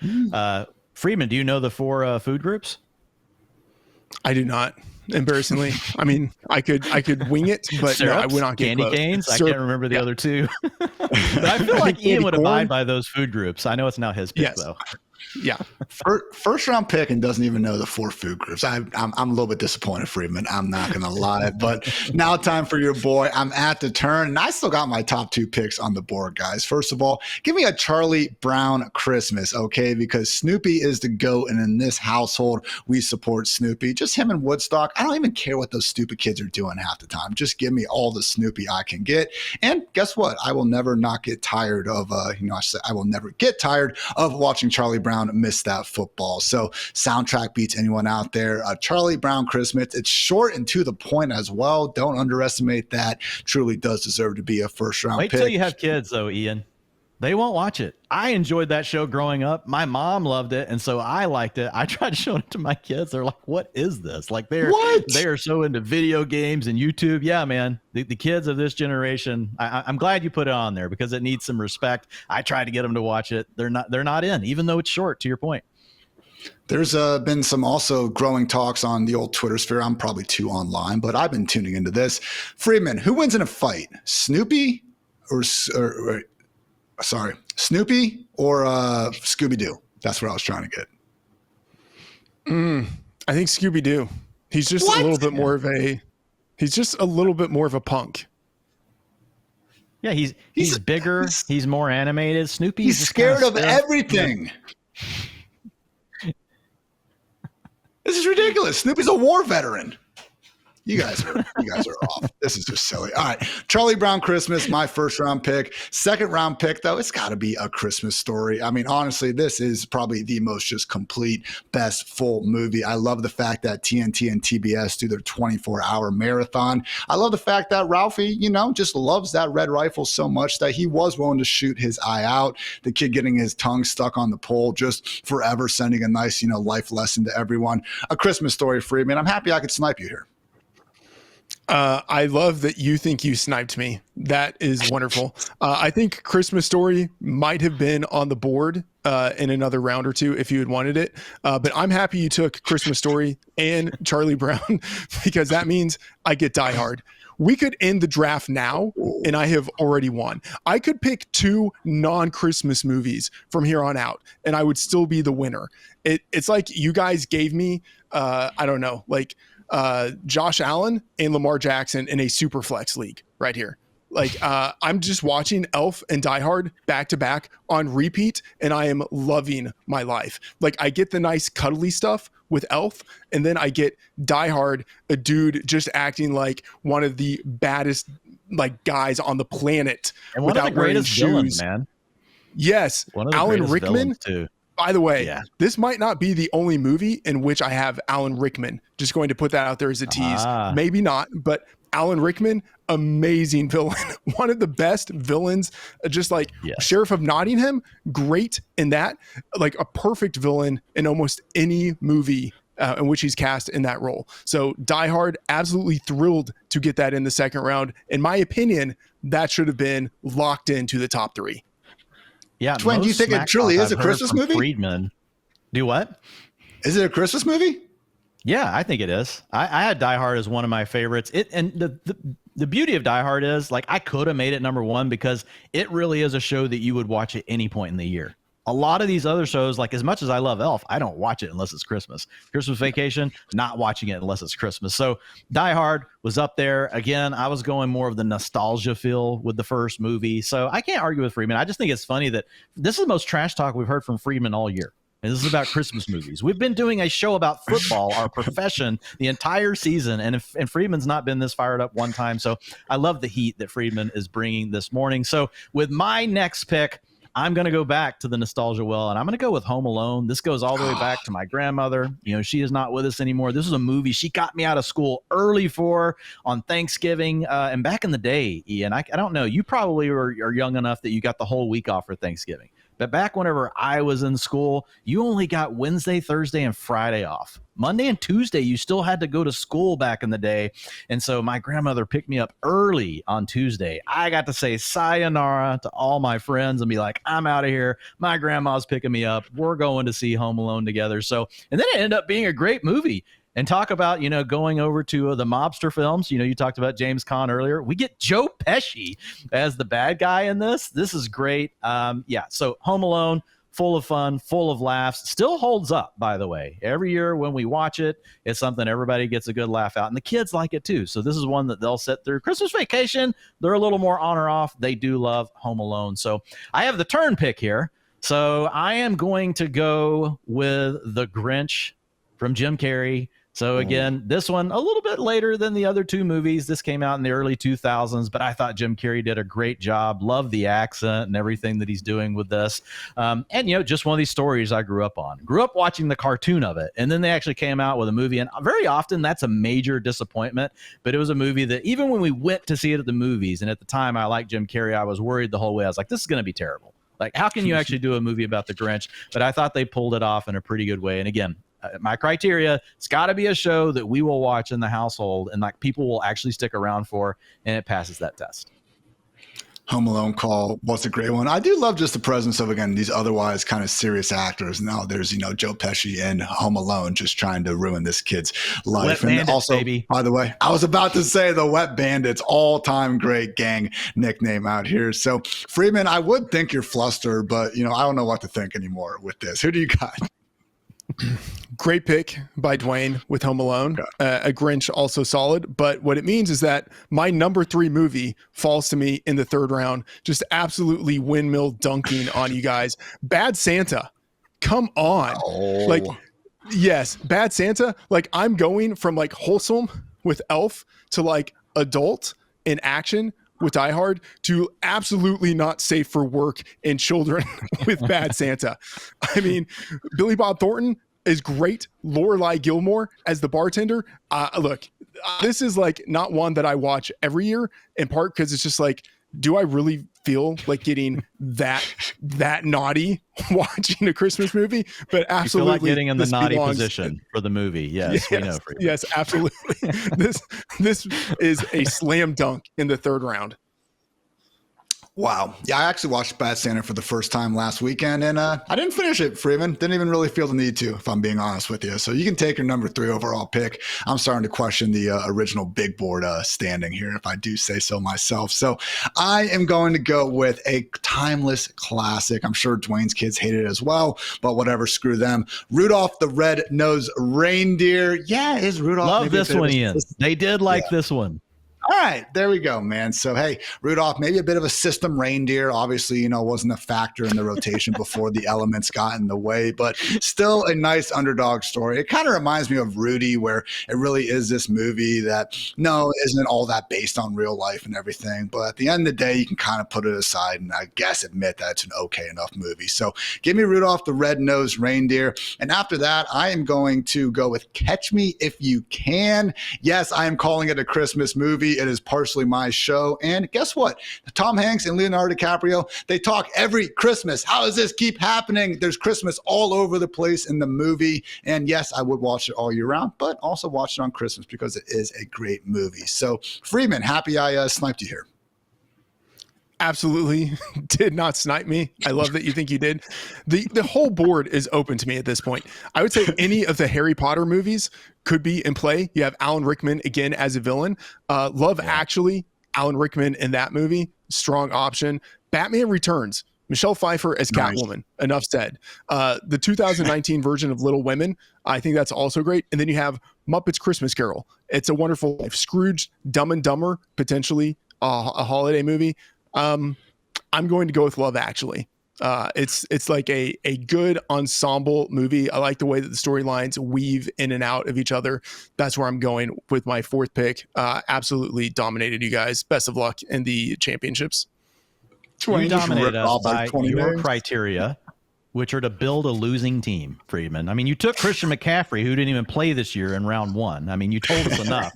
Freedman, do you know the 4 food groups? I do not. Embarrassingly. I mean, I could wing it, but Syrups, no, I would not get candy close. canes. I can't remember the other 2. But I feel like Ian would abide by those food groups. I know it's not his pick though. Yeah. First round pick and doesn't even know the 4 food groups. I'm a little bit disappointed, Freedman. I'm not going to lie. But now time for your boy. I'm at the turn, and I still got my top 2 picks on the board, guys. First of all, give me a Charlie Brown Christmas, okay? Because Snoopy is the GOAT, and in this household, we support Snoopy. Just him and Woodstock. I don't even care what those stupid kids are doing half the time. Just give me all the Snoopy I can get. And guess what? I will never not get tired of, I will never get tired of watching Charlie Brown miss that football. So soundtrack beats anyone out there. Charlie Brown Christmas. It's short and to the point as well. Don't underestimate that. Truly does deserve to be a first round pick. Wait till you have kids though, Ian. They won't watch it. I enjoyed that show growing up. My mom loved it, and so I liked it. I tried showing it to my kids. They're like, "What is this?" They are so into video games and YouTube. Yeah, man. The kids of this generation. I'm glad you put it on there because it needs some respect. I tried to get them to watch it. They're not in, even though it's short. To your point. There's been some also growing talks on the old Twitter sphere. I'm probably too online, but I've been tuning into this. Freedman, who wins in a fight? Snoopy or Snoopy or Scooby-Doo? That's what I was trying to get. I think Scooby-Doo. He's just a little bit more of a punk. Yeah, he's bigger. He's more animated. Snoopy's he's scared of everything. This is ridiculous. Snoopy's a war veteran. You guys are off. This is just silly. All right. Charlie Brown Christmas, my first round pick. Second round pick, though, it's got to be A Christmas Story. I mean, honestly, this is probably the most just complete, best full movie. I love the fact that TNT and TBS do their 24-hour marathon. I love the fact that Ralphie, just loves that red rifle so much that he was willing to shoot his eye out. The kid getting his tongue stuck on the pole, just forever sending a nice, life lesson to everyone. A Christmas Story, Freedman. I'm happy I could snipe you here. I love that you think you sniped me. That is wonderful. I think Christmas Story might have been on the board in another round or two if you had wanted it. But I'm happy you took Christmas Story and Charlie Brown because that means I get Die Hard. We could end the draft now, and I have already won. I could pick 2 non-Christmas movies from here on out, and I would still be the winner. It's like you guys gave me, Josh Allen and Lamar Jackson in a super flex league right here. I'm just watching Elf and Die Hard back to back on repeat, and I am loving my life. I get the nice cuddly stuff with Elf, and then I get Die Hard, a dude just acting like one of the baddest guys on the planet and one without of the greatest wearing villains, shoes. Man. Yes, One of the Alan greatest Rickman villains, too. By the way, Yeah. This might not be the only movie in which I have Alan Rickman. Just going to put that out there as a tease. Maybe not, but Alan Rickman, amazing villain. One of the best villains, Sheriff of Nottingham, great in that. A perfect villain in almost any movie in which he's cast in that role. So Die Hard, absolutely thrilled to get that in the second round. In my opinion, that should have been locked into the top 3. Yeah, Dwain, do you think it truly is a Christmas movie? Freedman. Do what? Is it a Christmas movie? Yeah, I think it is. I had Die Hard as one of my favorites. The beauty of Die Hard is I could have made it number 1 because it really is a show that you would watch at any point in the year. A lot of these other shows, as much as I love Elf, I don't watch it unless it's Christmas. Christmas Vacation, not watching it unless it's Christmas. So Die Hard was up there. Again, I was going more of the nostalgia feel with the first movie. So I can't argue with Freedman. I just think it's funny that this is the most trash talk we've heard from Freedman all year. And this is about Christmas movies. We've been doing a show about football, our profession, the entire season. And Freedman's not been this fired up one time. So I love the heat that Freedman is bringing this morning. So with my next pick, I'm going to go back to the nostalgia well, and I'm going to go with Home Alone. This goes all the way back to my grandmother. She is not with us anymore. This is a movie she got me out of school early for on Thanksgiving. And back in the day, Ian, I don't know, you probably are young enough that you got the whole week off for Thanksgiving. But back whenever I was in school, you only got Wednesday, Thursday, and Friday off. Monday and Tuesday, you still had to go to school back in the day. And so my grandmother picked me up early on Tuesday. I got to say sayonara to all my friends and be like, I'm out of here. My grandma's picking me up. We're going to see Home Alone together. So, and then it ended up being a great movie. And talk about, going over to the mobster films. You talked about James Caan earlier. We get Joe Pesci as the bad guy in this. This is great. So Home Alone, full of fun, full of laughs. Still holds up, by the way. Every year when we watch it, it's something everybody gets a good laugh out. And the kids like it too. So this is one that they'll sit through. Christmas Vacation, they're a little more on or off. They do love Home Alone. So I have the turn pick here. So I am going to go with The Grinch from Jim Carrey. So again, this one a little bit later than the other 2 movies. This came out in the early 2000s, but I thought Jim Carrey did a great job. Love the accent and everything that he's doing with this. And just one of these stories I grew up on. Grew up watching the cartoon of it, and then they actually came out with a movie. And very often that's a major disappointment. But it was a movie that even when we went to see it at the movies, and at the time I liked Jim Carrey, I was worried the whole way. I was like, this is going to be terrible. How can you actually do a movie about the Grinch? But I thought they pulled it off in a pretty good way. And again, my criteria, it's got to be a show that we will watch in the household and people will actually stick around for, and it passes that test. Home Alone call was a great one. I do love just the presence of, again, these otherwise kind of serious actors. Now there's, Joe Pesci in Home Alone just trying to ruin this kid's life. Wet and Bandits, also, baby. By the way, I was about to say the Wet Bandits, all-time great gang nickname out here. So Freeman, I would think you're flustered, but, I don't know what to think anymore with this. Who do you got? Great pick by Dwain with Home Alone. A Grinch also solid. But what it means is that my number 3 movie falls to me in the 3rd round. Just absolutely windmill dunking on you guys. Bad Santa. Come on. Oh. Yes, Bad Santa. I'm going from wholesome with Elf to like adult in action with Die Hard to absolutely not safe for work and children with Bad Santa. I mean, Billy Bob Thornton is great. Lorelai Gilmore as the bartender. Look, this is like not one that I watch every year, in part because it's just like, do I really feel like getting that naughty watching a Christmas movie? But absolutely, you feel like getting in the naughty position for the movie. Yes, we know. Yes, absolutely. This is a slam dunk in the third round. Wow. Yeah, I actually watched Bad Santa for the first time last weekend, and I didn't finish it, Freeman. Didn't even really feel the need to, if I'm being honest with you. So you can take your number 3 overall pick. I'm starting to question the original big board standing here, if I do say so myself. So I am going to go with a timeless classic. I'm sure Dwayne's kids hate it as well, but whatever, screw them. Rudolph the Red-Nosed Reindeer. Yeah, is Rudolph. Love this one, Ian. They did like this one. All right, there we go, man. So, hey, Rudolph, maybe a bit of a system reindeer. Obviously, wasn't a factor in the rotation before the elements got in the way, but still a nice underdog story. It kind of reminds me of Rudy, where it really is this movie that, isn't all that based on real life and everything. But at the end of the day, you can kind of put it aside and I guess admit that it's an okay enough movie. So give me Rudolph the Red-Nosed Reindeer. And after that, I am going to go with Catch Me If You Can. Yes, I am calling it a Christmas movie. It is partially my show. And guess what? Tom Hanks and Leonardo DiCaprio, they talk every Christmas. How does this keep happening? There's Christmas all over the place in the movie. And yes, I would watch it all year round, but also watch it on Christmas because it is a great movie. So Freeman, happy I sniped you here. Absolutely did not snipe me. I love that you think you did. The whole board is open to me at this point. I would say any of the Harry Potter movies could be in play. You have Alan Rickman again as a villain. Actually, Alan Rickman in that movie, strong option. Batman Returns, Michelle Pfeiffer as Catwoman. Enough said. The 2019 version of Little Women, I think that's also great. And then you have Muppets Christmas Carol. It's a Wonderful Life. Scrooge, Dumb and Dumber, potentially a holiday movie. I'm going to go with Love Actually. It's like a good ensemble movie. I like the way that the storylines weave in and out of each other. That's where I'm going with my 4th pick. Absolutely dominated you guys. Best of luck in the championships. You dominated us by your criteria, which are to build a losing team, Freedman. I mean, you took Christian McCaffrey, who didn't even play this year in round 1. I mean, you told us enough.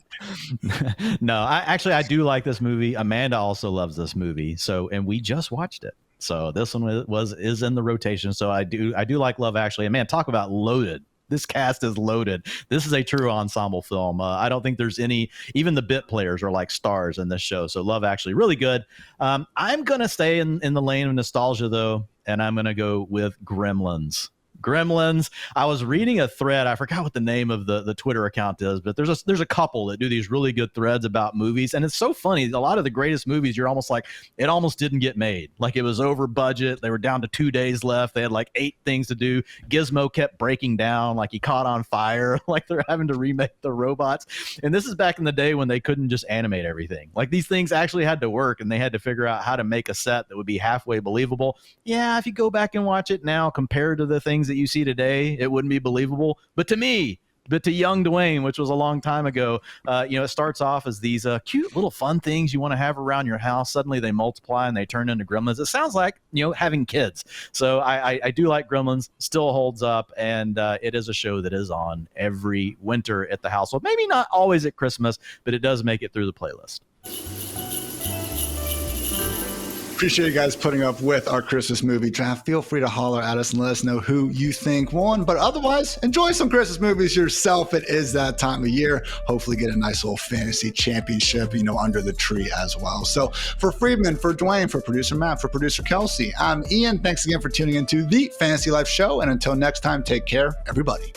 No, I do like this movie. Amanda also loves this movie. And we just watched it. So this one is in the rotation. So I do like Love Actually. And man, talk about loaded. This cast is loaded. This is a true ensemble film. I don't think there's even the bit players are like stars in this show. So Love Actually, really good. I'm going to stay in the lane of nostalgia though. And I'm going to go with Gremlins. I was reading a thread. I forgot what the name of the Twitter account is, but there's a couple that do these really good threads about movies. And it's so funny. A lot of the greatest movies, you're almost like, it almost didn't get made. Like it was over budget. They were down to 2 days left. They had like 8 things to do. Gizmo kept breaking down. Like he caught on fire. Like they're having to remake the robots. And this is back in the day when they couldn't just animate everything. Like these things actually had to work and they had to figure out how to make a set that would be halfway believable. Yeah, if you go back and watch it now compared to the things that you see today, it wouldn't be believable. But to young Dwain, which was a long time ago, it starts off as these cute little fun things you want to have around your house. Suddenly they multiply and they turn into gremlins. It sounds like, having kids. So I do like Gremlins, still holds up. And it is a show that is on every winter at the household. Maybe not always at Christmas, but it does make it through the playlist. Appreciate you guys putting up with our Christmas movie draft. Feel free to holler at us and let us know who you think won. But otherwise, enjoy some Christmas movies yourself. It is that time of year. Hopefully get a nice little fantasy championship, under the tree as well. So for Freedman, for Dwain, for producer Matt, for producer Kelsey, I'm Ian. Thanks again for tuning into the Fantasy Life Show. And until next time, take care, everybody.